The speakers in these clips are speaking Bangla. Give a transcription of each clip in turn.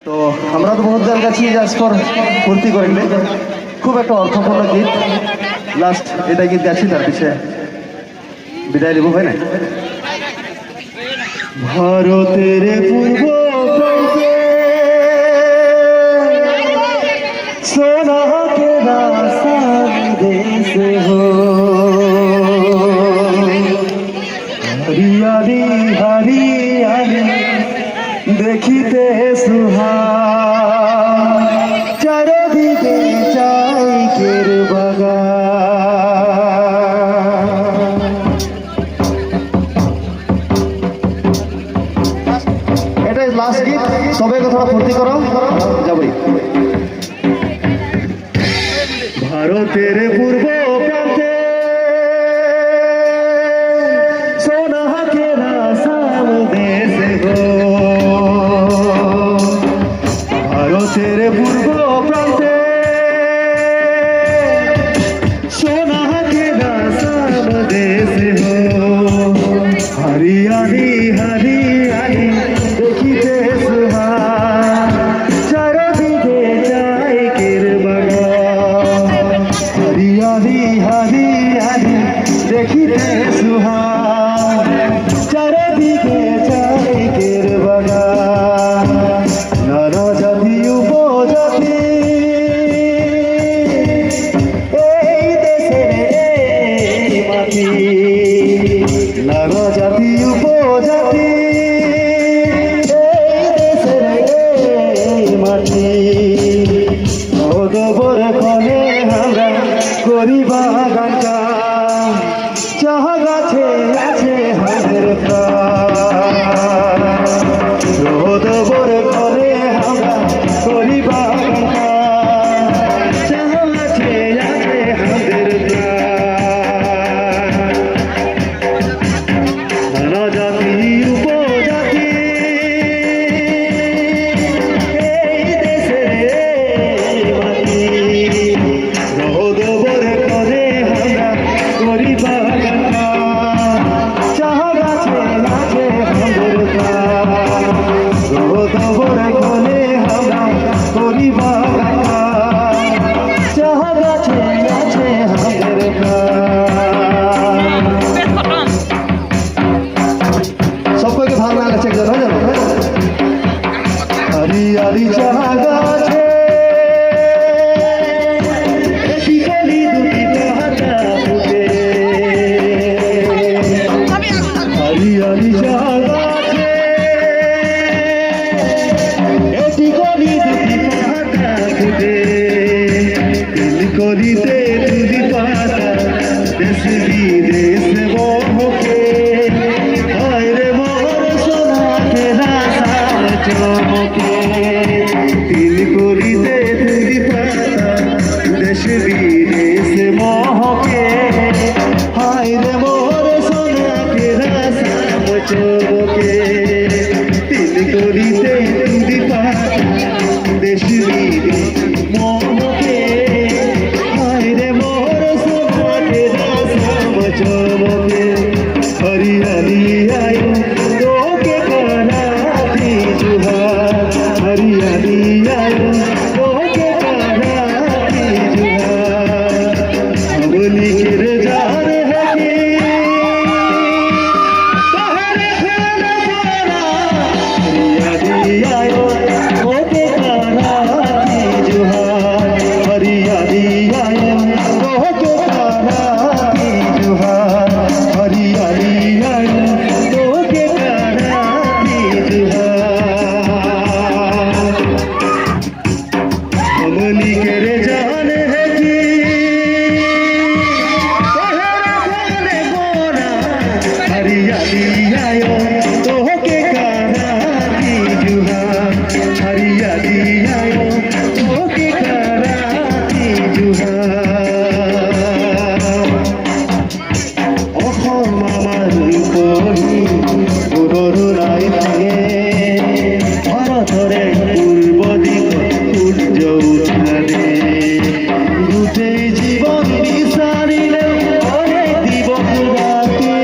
তো আমরা তো বহুত গান গাছি জাস্ট ফর ফুর্তি করিলে খুব একটা অর্থপূর্ণ গীত লাস্ট এটা গীত গাছি তার পিছিয়ে বিদায় নিব হয় না ভারতের পূর্ব প্রান্তে সোনা के रास्ता देश हो हरियाली हरियाली देखिते सुहान चारिदिके चाइकेर बागान এটাই লাস্ট গীত সবাই কথা ফুর্তি করো যাবই ভারতের পূর্ব প্রান্তে সোনা के रास्ता देश हो ভারতের পূর্ব প্রান্তে সোনা के रास्ता देश हो हरियाली हरियाली देखिते सुहान चारिदिके चाइकेर बागान हरियाली हरियाली देखिते सुहान चारिदिके चाइकेर बागान नाना জাতি উপজাতি এই দেশের এই মাটি নানা জাতি উপজাতি এই দেশের এই মাটি অদবর কলে আমরা করি বাগান কাজ চাহ গাছে আছে হাতের প্রাণ অদবর কলে আমরা করি বাগান কাজ চাহ গাছে আছে হাতের প্রাণ নানা জাতি উপজাতি এই দেশের এই মাটি রোদবর করে আমরা করি বাগান চাহ গাছে আছে হাতের প্রাণ রোদবর করে আমরা করি বাগান চাহ গাছে আছে হাতের প্রাণ सबको भाग में चेक करो हरियाली चाह गाछे शिकली दुटी पाता फुटे हरियाली चाह गाछे शिकली दुटी पाता फुटे दिल करिते दुटी पाता देश विदेश बहके চমকে তিল করিতে তুলি পাতা দেশ বিদেশ মহকে হায় রে মোর সোনাকে রাসা চমকে তিল করিতে তুলি পাতা দেশ বিদেশ মহকে হায় রে মোর সোনাকে রাসা চমকে হরিয়ালি আয়ো তোকে করা हरियाली आयो तोके कराती जुहार अबली के जान है कि तोहरे खाना पाना हरियाली आयो तोके कराती जुहार हरियाली आयो तोके कराती जुहार हरियाली आयो तोके कराती जुहार अमली करे जान है कि तोहरा खाने गोरा हरियाली आयो तोहके कराती जुहार हरियाली आयो तोहके कराती जुहार অসম আমার পহি উদৰুৰাই থাকে ভাৰতৰে পূৰ্ব দিশত সূৰ্য উঠালে গোটেই জীৱন বিচাৰিলে অনেক দিৱস ৰাতি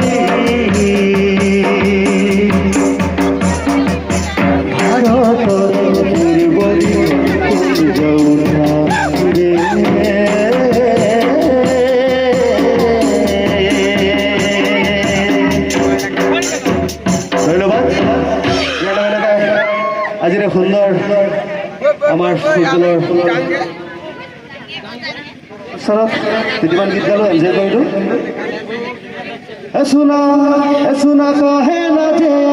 ভাৰতৰ পূৰ্ব আজিৰ সুন্দৰ আমাৰ ফুটবলৰ ওচৰত কেইটামান গীত গালোঁ, এনজয় কৰিলোঁ। এ চুনা কহে না যে